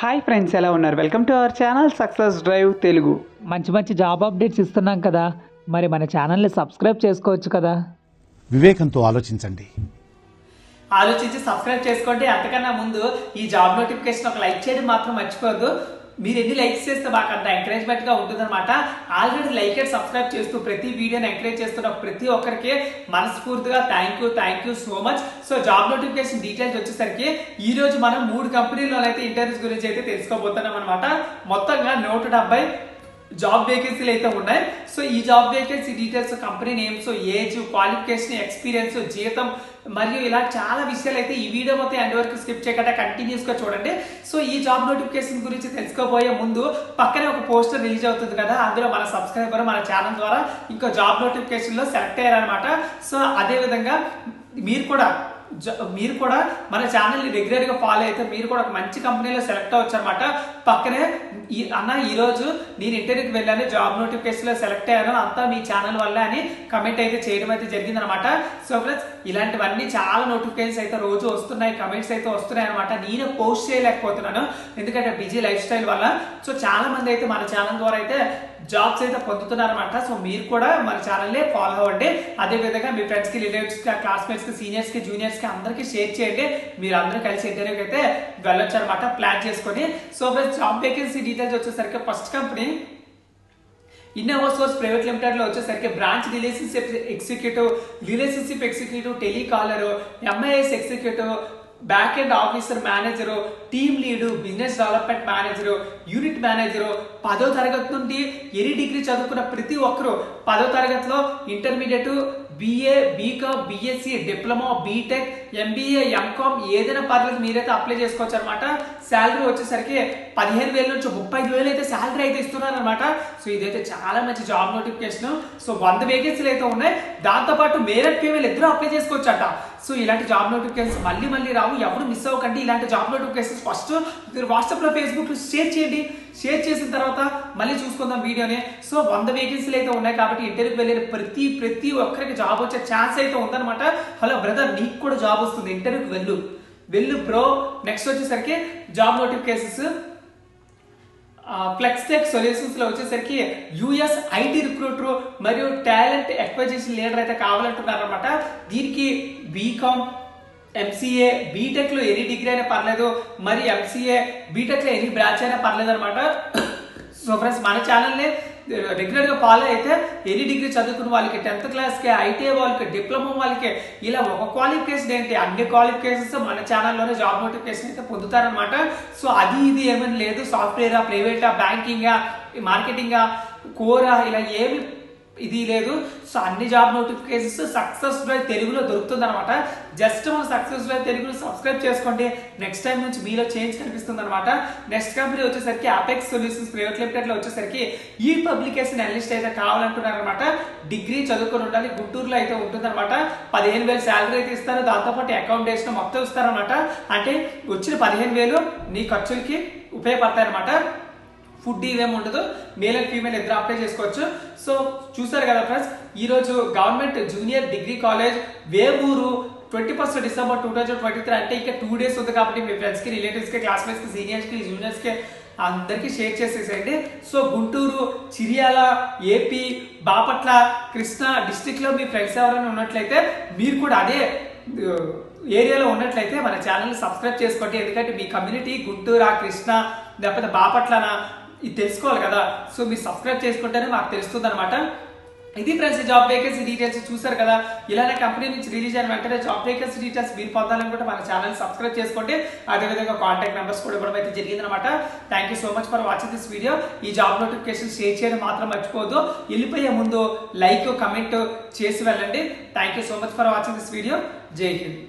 Hi friends, ఎలా ఉన్నారు? Welcome to our channel success drive Telugu. మంచి మంచి జాబ్ అప్డేట్స్ ఇస్తున్నాం కదా, మరి మన ఛానల్ని సబ్స్క్రైబ్ చేసుకోవచ్చు కదా. వివేకంతో ఆలోచించండి. ఆలోచించి సబ్స్క్రైబ్ చేసుకోండి. అంతకన్నా ముందు ఈ జాబ్ నోటిఫికేషన్ ఒక లైక్ చేయడం మాత్రం మర్చిపోవద్దు. మీరు ఎన్ని లైక్స్ చేస్తే మాకు అంత ఎంకరేజ్మెంట్ గా ఉంటుందన్నమాట. ఆల్రెడీ లైక్ అండ్ సబ్స్క్రైబ్ చేస్తూ ప్రతి వీడియోని ఎంకరేజ్ చేస్తున్న ప్రతి ఒక్కరికి మనస్ఫూర్తిగా thank you so much. So job notification details వచ్చేసరికి ఈ రోజు మనం 3 కంపెనీల్లో అయితే ఇంటర్వ్యూస్ గురించి అయితే తెలుసుకోబోతున్నాం అనమాట. మొత్తంగా 170 జాబ్ వేకెన్సీలు అయితే ఉన్నాయి. సో ఈ job vacancy details, company names, age, qualification, experience, జీతం మరియు ఇలా చాలా విషయాలు అయితే ఈ వీడియో మొత్తం ఎండ్ వరకు స్కిప్ చేయకుండా కంటిన్యూస్ గా చూడండి. సో ఈ జాబ్ నోటిఫికేషన్ గురించి తెలుసుకోబోయే ముందు పక్కనే ఒక పోస్టర్ రిలీజ్ అవుతుంది కదా, అందులో మన సబ్స్క్రైబర్ మన ఛానల్ ద్వారా ఇంకో జాబ్ నోటిఫికేషన్ లో సెలెక్ట్ అయ్యారనమాట. సో అదే విధంగా మీరు కూడా మన ఛానల్ని రెగ్యులర్ గా ఫాలో అయితే మీరు కూడా ఒక మంచి కంపెనీలో సెలెక్ట్ అవ్వచ్చు అనమాట. పక్కనే ఈ రోజు నేను ఇంటర్వ్యూకి వెళ్ళాను, జాబ్ నోటిఫికేషన్ లో సెలెక్ట్ అయ్యాను, అంతా మీ ఛానల్ వల్ల అని కమెంట్ అయితే చేయడం అయితే జరిగింది అనమాట. సో ఫ్రెండ్స్, ఇలాంటివన్నీ చాలా నోటిఫికేషన్స్ అయితే రోజు వస్తున్నాయి, కమెంట్స్ అయితే వస్తున్నాయి అనమాట. నేను పోస్ట్ చేయలేకపోతున్నాను ఎందుకంటే బిజీ లైఫ్ స్టైల్ వల్ల. సో చాలా మంది అయితే మన ఛానల్ ద్వారా అయితే జాబ్స్ అయితే పొందుతున్నారు అనమాట. సో మీరు కూడా మన ఛానల్ని ఫాలో అవ్వండి. అదే విధంగా మీ ఫ్రెండ్స్ కి, రిలేటివ్స్ కి, క్లాస్మేట్స్ కి, సీనియర్స్ కి, జూనియర్స్ కి అందరికీ షేర్ చేయండి. మీరు అందరూ కలిసి ఇంటర్వ్యూకి అయితే వెళ్ళొచ్చు అనమాట ప్లాన్ చేసుకొని. So friends, job vacancy details వచ్చేసరికి first company Innova source private limited లో వచ్చేసరికి branch relationship executive, telecaller, MIS executive, back end officer manager, team lead, business development manager, unit manager. 10వ తరగతి నుండి ఎనీ డిగ్రీ చదువుకున్న ప్రతి ఒక్కరు 10వ తరగతిలో intermediate, BA, BCom, BSc, diploma, BTech, MBA, MCom ఏదైనా పర్లేదు మీరైతే అప్లై చేసుకోవచ్చు అనమాట. శాలరీ వచ్చేసరికి 15,000 నుంచి 35,000 అయితే శాలరీ అయితే ఇస్తున్నారు అనమాట. సో ఇదైతే చాలా మంచి జాబ్ నోటిఫికేషన్. సో 100 వేకెన్సీలు అయితే ఉన్నాయి. దాంతోపాటు మేల్ అండ్ ఫీమేల్ ఇద్దరు అప్లై చేసుకోవచ్చు అంట. సో ఇలాంటి జాబ్ నోటిఫికేషన్స్ మళ్ళీ రావు, ఎవరు మిస్ అవ్వకండి. ఇలాంటి జాబ్ నోటిఫికేషన్స్ ఫస్ట్ మీరు వాట్సాప్ లో, ఫేస్బుక్ లో షేర్ చేయండి. షేర్ చేసిన తర్వాత మళ్ళీ చూసుకుందాం వీడియోని. సో 100 వేకెన్సీలు అయితే ఉన్నాయి కాబట్టి ఇంటర్వ్యూకి వెళ్ళిన ప్రతి ఒక్కరికి జాబ్ వచ్చే ఛాన్స్ అయితే ఉందన్నమాట. హలో బ్రదర్, నీకు కూడా జాబ్ వస్తుంది, ఇంటర్వ్యూకి వెళ్ళు బ్రో. నెక్స్ట్ వచ్చేసరికి జాబ్ నోటిఫికేషన్స్ ఫ్లెక్స్టెక్ సొల్యూషన్స్ లో వచ్చేసరికి యుఎస్ ఐటీ రిక్రూటర్ మరియు టాలెంట్ ఎక్విజిషన్ లీడర్ అయితే కావాలంటున్నారు అనమాట. దీనికి బీకామ్, ఎంసీఏ, బీటెక్ లో ఎనీ డిగ్రీ అయినా పర్లేదు, మరి ఎంసీఏ, బీటెక్ లో ఎనీ బ్రాంచ్ అయినా పర్లేదు అనమాట. సో ఫ్రెండ్స్, మన ఛానల్ని రెగ్యులర్ గా ఫాలో అయితే ఎనీ డిగ్రీ చదువుకున్న వాళ్ళకి, 10th క్లాస్కి, ఐటీఐ వాళ్ళకి, డిప్లొమా వాళ్ళకి, ఇలా ఒక క్వాలిఫికేషన్ ఏంటి అన్ని క్వాలిఫికేషన్స్ మన ఛానల్లోనే జాబ్ నోటిఫికేషన్ అయితే పొందుతారనమాట. సో అది ఇది ఏమని లేదు, సాఫ్ట్వేరా, ప్రైవేటా, బ్యాంకింగా, మార్కెటింగా, కోరా ఇలా ఏమి ఇది లేదు. సో అన్ని జాబ్ నోటిఫికేషన్స్ సక్సెస్ డ్రైవ్ తెలుగులో దొరుకుతుంది అనమాట. జస్ట్ మన సక్సెస్ డ్రైవ్ తెలుగులో సబ్స్క్రైబ్ చేసుకోండి. నెక్స్ట్ టైం నుంచి మీలో చేంజ్ కనిపిస్తుంది అనమాట. నెక్స్ట్ కంపెనీ వచ్చేసరికి అపెక్స్ సొల్యూషన్స్ ప్రైవేట్ లిమిటెడ్ లో వచ్చేసరికి ఈ పబ్లికేషన్ అనలిస్ట్ అయితే కావాలంటున్నారు అనమాట. డిగ్రీ చదువుకొని ఉండాలి, గుంటూరులో అయితే ఉంటుంది అనమాట. 15,000 శాలరీ అయితే ఇస్తారు, దాంతోపాటు అకౌంటేషన్ మొత్తం ఇస్తారనమాట. అంటే వచ్చిన 15,000 నీ ఖర్చులకి ఉపయోగపడతాయి అనమాట. ఫుడ్ ఇవేమి ఉండదు, మేల్ అండ్ ఫీమేల్ ఇద్దరు అప్లై చేసుకోవచ్చు. సో చూసారు కదా ఫ్రెండ్స్, ఈ రోజు government junior degree college Vemuru 21 December 2023 అంటే ఇంకా 2 డేస్ ఉంది కాబట్టి మీ ఫ్రెండ్స్ కి, రిలేటివ్స్ కి, క్లాస్మేట్స్ కి, సీనియర్స్ కి, జూనియర్స్ కి అందరికీ షేర్ చేసేసేయండి. So Guntur, Chiriyala, AP, Bapatla, Krishna district లో మీ ఫ్రెండ్స్ ఎవరైనా ఉన్నట్లయితే మీరు కూడా అదే ఏరియాలో ఉన్నట్లయితే మన ఛానల్ని సబ్స్క్రైబ్ చేసుకోండి. ఎందుకంటే మీ కమ్యూనిటీ గుంటూరా, కృష్ణా, లేకపోతే బాపట్లనా ఇది తెలుసుకోవాలి కదా. సో మీరు సబ్స్క్రైబ్ చేసుకుంటేనే మాకు తెలుస్తుంది అనమాట. ఇది ఫ్రెండ్స్ జాబ్ వేకెన్సీ డీటెయిల్స్ చూసారు కదా. ఇలానే కంపెనీ నుంచి రిలీజ్ అయిన వెంటనే జాబ్ వేకెన్సీ డీటెయిల్స్ మీరు పొందాలనుకుంటే మన ఛానల్ సబ్స్క్రైబ్ చేసుకోండి. అదేవిధంగా కాంటాక్ట్ నెంబర్స్ కూడా ఇవ్వడం అయితే జరిగింది అనమాట. Thank you so much for watching this video. ఈ జాబ్ నోటిఫికేషన్ షేర్ చేయడం మాత్రం మర్చిపోవద్దు. వెళ్ళిపోయే ముందు లైక్, కమెంట్ చేసి వెళ్ళండి. Thank you so much for watching this video. జై హింద్.